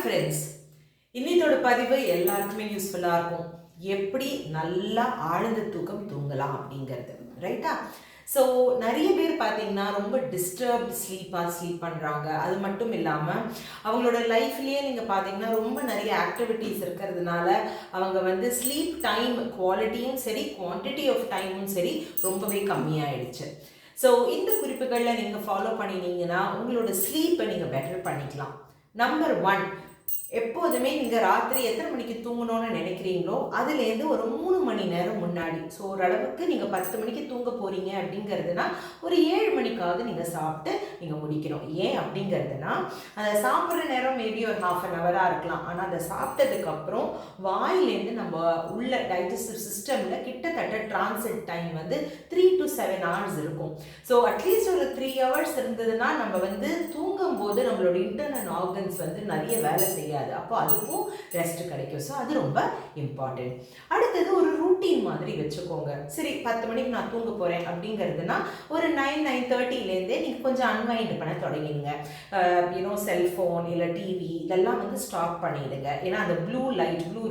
Friends, இன்னித்தோட பதிவு எல்லாருக்குமே யூஸ்ஃபுல்லாக இருக்கும். எப்படி நல்லா ஆழ்ந்த தூக்கம் தூங்கலாம் அப்படிங்கிறது, ரைட்டா? ஸோ நிறைய பேர் பார்த்தீங்கன்னா ரொம்ப டிஸ்டர்ப்ட் ஸ்லீப் பண்ணுறாங்க. அது மட்டும் இல்லாமல் அவங்களோட லைஃப்லேயே நீங்கள் பார்த்தீங்கன்னா ரொம்ப நிறைய ஆக்டிவிட்டீஸ் இருக்கிறதுனால அவங்க வந்து ஸ்லீப் டைம் குவாலிட்டியும் சரி, குவான்டிட்டி ஆஃப் டைமும் சரி ரொம்பவே கம்மியாயிடுச்சு. ஸோ இந்த குறிப்புகளில் நீங்கள் ஃபாலோ பண்ணினீங்கன்னா உங்களோட ஸ்லீப்பை நீங்கள் பெட்டர் பண்ணிக்கலாம். நம்பர் 1, எப்போதுமே நீங்கள் ராத்திரி எத்தனை மணிக்கு தூங்கணும்னு நினைக்கிறீங்களோ அதுலேருந்து ஒரு 3 மணி நேரம் முன்னாடி, ஸோ ஓரளவுக்கு நீங்கள் 10 மணிக்கு தூங்க போகிறீங்க அப்படிங்கிறதுனா ஒரு 7 மணிக்காவது நீங்கள் சாப்பிட்டு நீங்கள் முடிக்கணும். ஏன் அப்படிங்கிறதுனா அதை சாப்பிட்ற நேரம் மேபி ஒரு ½ அன் ஹவராக இருக்கலாம். ஆனால் அதை சாப்பிட்டதுக்கப்புறம் வாயிலேருந்து நம்ம உள்ள டைஜஸ்டிவ் சிஸ்டமில் கிட்டத்தட்ட டிரான்சிட் டைம் வந்து 3 to 7 hours இருக்கும். ஸோ அட்லீஸ்ட் ஒரு 3 hours இருந்ததுன்னா நம்ம வந்து தூங்கும் போது நம்மளோட இன்டர்னல் ஆர்கன்ஸ் வந்து நிறைய வேலை செய்யாது. அப்போ அதுக்கும் ரெஸ்ட் கிடைக்கும். ஸோ அது ரொம்ப இம்பார்ட்டன்ட். அடுத்தது ஒரு ரூட்டீன் மாதிரி வச்சுக்கோங்க. சரி, 10 மணிக்கு நான் தூங்க போகிறேன் அப்படிங்கிறதுனா ஒரு 9-9:30லேருந்தே நீங்கள் கொஞ்சம் அன்வைண்ட் பண்ண தொடங்கிடுங்க. செல்ஃபோன் இல்லை டிவி இதெல்லாம் வந்து ஸ்டாப் பண்ணிடுங்க. ஏன்னா அந்த ப்ளூ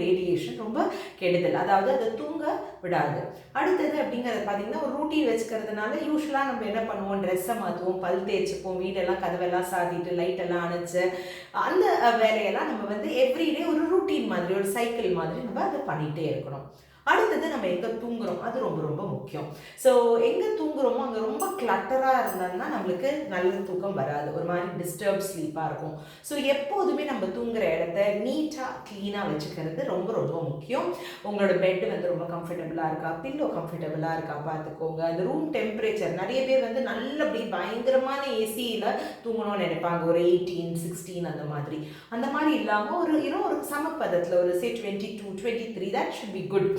ரேடியேஷன் ரொம்ப கெடுதல், அதாவது அதை தூங்க விடாது. அடுத்தது அப்படிங்கிறது பார்த்தீங்கன்னா ஒரு ரூட்டீன் வச்சுக்கிறதுனால யூஸ்வலாக நம்ம என்ன பண்ணுவோம், ட்ரெஸ்ஸை மாற்றுவோம், பல் தேய்ச்சிப்போம், வீடெல்லாம் கதவெல்லாம் சாத்திட்டு லைட்டெல்லாம் அணைச்சு அந்த வேலையெல்லாம் நம்ம வந்து எவ்ரிடே ஒரு ரூட்டீன் மாதிரி, ஒரு சைக்கிள் மாதிரி நம்ம அதை பண்ணிகிட்டே இருக்கணும். அடுத்தது நம்ம எங்கே தூங்குறோம், அது ரொம்ப ரொம்ப முக்கியம். ஸோ எங்கே தூங்குறோமோ அங்கே ரொம்ப கிளட்டராக இருந்தோம்னா நம்மளுக்கு நல்ல தூக்கம் வராது, ஒரு மாதிரி டிஸ்டர்ப் ஸ்லீப்பாக இருக்கும். ஸோ எப்போதுமே நம்ம தூங்குற இடத்த நீட்டாக க்ளீனாக வச்சுக்கிறது ரொம்ப ரொம்ப முக்கியம். உங்களோட பெட்டு வந்து ரொம்ப கம்ஃபர்டபுளாக இருக்கா, பில்லோ கம்ஃபர்டபுளாக இருக்கா பார்த்துக்கோங்க. அந்த ரூம் டெம்பரேச்சர், நிறைய பேர் வந்து நல்ல அப்படி பயங்கரமான ஏசியில் தூங்கணும்னு நினைப்பாங்க, ஒரு 18-16 அந்த மாதிரி இல்லாமல் ஒரு சமப்பதத்தில் ஒரு 22-23 that should be good.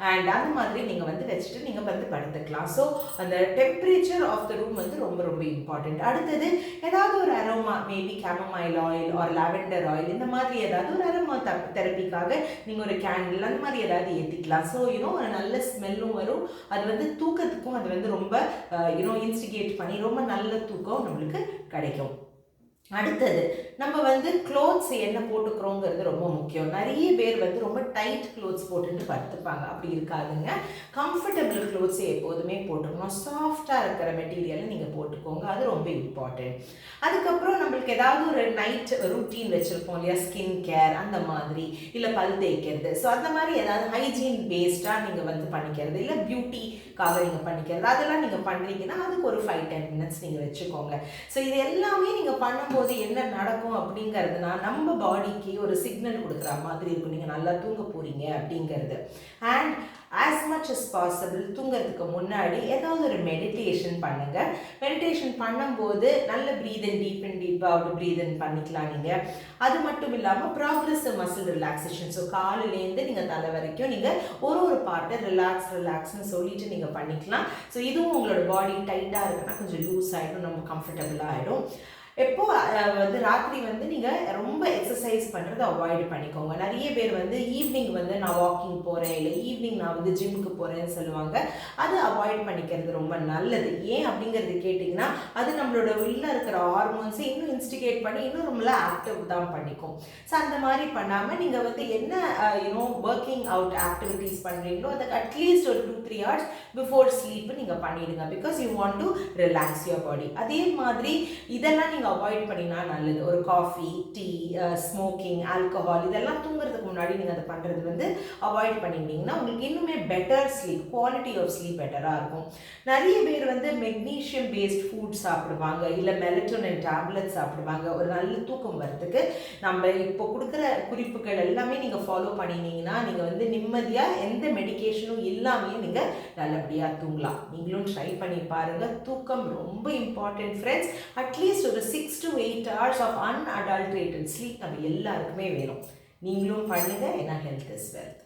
And அந்த மாதிரி நீங்கள் வந்து வச்சுட்டு நீங்கள் வந்து படுத்துக்கலாம். ஸோ அந்த டெம்பரேச்சர் ஆஃப் த ரூம் வந்து ரொம்ப ரொம்ப இம்பார்ட்டண்ட். அடுத்தது ஏதாவது ஒரு aroma, maybe chamomile oil R lavender oil, இந்த மாதிரி ஏதாவது ஒரு அரோமா தெரப்பிக்காக நீங்கள் ஒரு கேண்டில் அந்த மாதிரி ஏதாவது ஏற்றிக்கலாம். ஸோ ஒரு நல்ல ஸ்மெல்லும் வரும். அது வந்து தூக்கத்துக்கும் அது வந்து ரொம்ப இன்ஸ்டிகேட் பண்ணி ரொம்ப நல்ல தூக்கம் நம்மளுக்கு கிடைக்கும். அடுத்தது நம்ம வந்து க்ளோத்ஸ் என்ன போட்டுக்கிறோங்கிறது ரொம்ப முக்கியம். நிறைய பேர் வந்து ரொம்ப டைட் க்ளோத்ஸ் போட்டுட்டு படுத்துப்பாங்க. அப்படி இருக்காதுங்க. கம்ஃபர்டபுள் க்ளோத்ஸை எப்போதுமே போட்டுக்கணும். சாஃப்டாக இருக்கிற மெட்டீரியலை நீங்கள் போட்டுக்கோங்க, அது ரொம்ப இம்பார்ட்டன்ட். அதுக்கப்புறம் நம்மளுக்கு ஏதாவது ஒரு நைட் ரூட்டீன் வச்சுருப்போம் இல்லையா, ஸ்கின் கேர் அந்த மாதிரி, இல்லை பல் தேய்க்கிறது. ஸோ அந்த மாதிரி ஏதாவது ஹைஜீன் பேஸ்டாக நீங்கள் வந்து பண்ணிக்கிறது, இல்லை பியூட்டிக்காக நீங்கள் பண்ணிக்கிறது, அதெல்லாம் நீங்கள் பண்ணுறீங்கன்னா அதுக்கு ஒரு 5-10 minutes நீங்கள் வச்சுக்கோங்க. ஸோ இது எல்லாமே நீங்கள் பண்ணும்போது என்ன நடக்கும் அப்படிங்கிறதுனா நம்ம பாடிக்கு ஒரு சிக்னல் கொடுக்குற மாதிரி இருக்கும், நீங்கள் நல்லா தூங்க போறீங்க அப்படிங்கிறது. And as much as possible தூங்கிறதுக்கு முன்னாடி ஏதாவது ஒரு மெடிடேஷன் பண்ணுங்க. மெடிடேஷன் பண்ணும்போது நல்ல breathe in deep out breathe in பண்ணிக்கலாம் நீங்கள். அது மட்டும் இல்லாமல் ப்ராக்ரெசிவ் மசில் ரிலாக்ஸேஷன், ஸோ காலிலேருந்து நீங்கள் தலை வரைக்கும் நீங்கள் ஒரு பார்ட்டை ரிலாக்ஸ்னு சொல்லிட்டு நீங்கள் பண்ணிக்கலாம். ஸோ இதுவும் உங்களோட பாடி டைட்டாக இருக்குன்னா கொஞ்சம் லூஸ் ஆகிடும், நம்ம கம்ஃபர்டபுளாக ஆகிடும். எப்போ வந்து ராத்திரி வந்து நீங்கள் ரொம்ப எக்ஸசைஸ் பண்ணுறது அவாய்டு பண்ணிக்கோங்க. நிறைய பேர் வந்து ஈவினிங் வந்து நான் வாக்கிங் போகிறேன், இல்லை ஈவினிங் நான் வந்து ஜிம்முக்கு போகிறேன்னு சொல்லுவாங்க. அது அவாய்ட் பண்ணிக்கிறது ரொம்ப நல்லது. ஏன் அப்படிங்கிறது கேட்டிங்கன்னா அது நம்மளோட உள்ள இருக்கிற ஹார்மோன்ஸை இன்னும் இன்ஸ்டிகேட் பண்ணி இன்னும் நம்மள ஆக்டிவ் தான் பண்ணிக்கும். ஸோ அந்த மாதிரி பண்ணாமல் நீங்கள் வந்து என்ன ஒர்க்கிங் அவுட் ஆக்டிவிட்டீஸ் பண்ணுறீங்களோ அதுக்கு அட்லீஸ்ட் ஒரு 2-3 hours பிஃபோர் ஸ்லீப்பு நீங்கள் பண்ணிடுங்க. Because you want to relax your body. அதே மாதிரி இதெல்லாம் நீங்கள் அவாய்ட் பண்ணினா நல்லது. ஒரு காஃபி, டீ, ஸ்மோக்கிங், ஆல்கஹால் இதெல்லாம் தூங்குறதுக்கு முன்னாடி நீங்கள் அதை பண்ணுறது வந்து அவாய்ட் பண்ணிட்டீங்கன்னா உங்களுக்கு இன்னுமே better sleep, quality of sleep பெட்டராக இருக்கும். நிறைய பேர் வந்து மெக்னீஷியம் பேஸ்ட் ஃபுட் சாப்பிடுவாங்க, இல்லை மெலட்டோனின் டேப்லெட் சாப்பிடுவாங்க ஒரு நல்ல தூக்கம் வரதுக்கு. நம்ம இப்போ கொடுக்குற குறிப்புகள் எல்லாமே நீங்கள் ஃபாலோ பண்ணினீங்கன்னா நீங்கள் வந்து நிம்மதியாக எந்த மெடிக்கேஷனும் இல்லாமல் நீங்கள் நல்லபடியாக தூங்கலாம். நீங்களும் ட்ரை பண்ணி பாருங்கள். தூக்கம் ரொம்ப இம்பார்ட்டன்ட் ஃப்ரெண்ட்ஸ். அட்லீஸ்ட் ஒரு 6 to 8 hours of unadulterated sleep நம்ம எல்லாருக்குமே வேணும். நீங்களும் பண்ணுங்க. ஏன்னா ஹெல்த் இஸ் வெல்த்.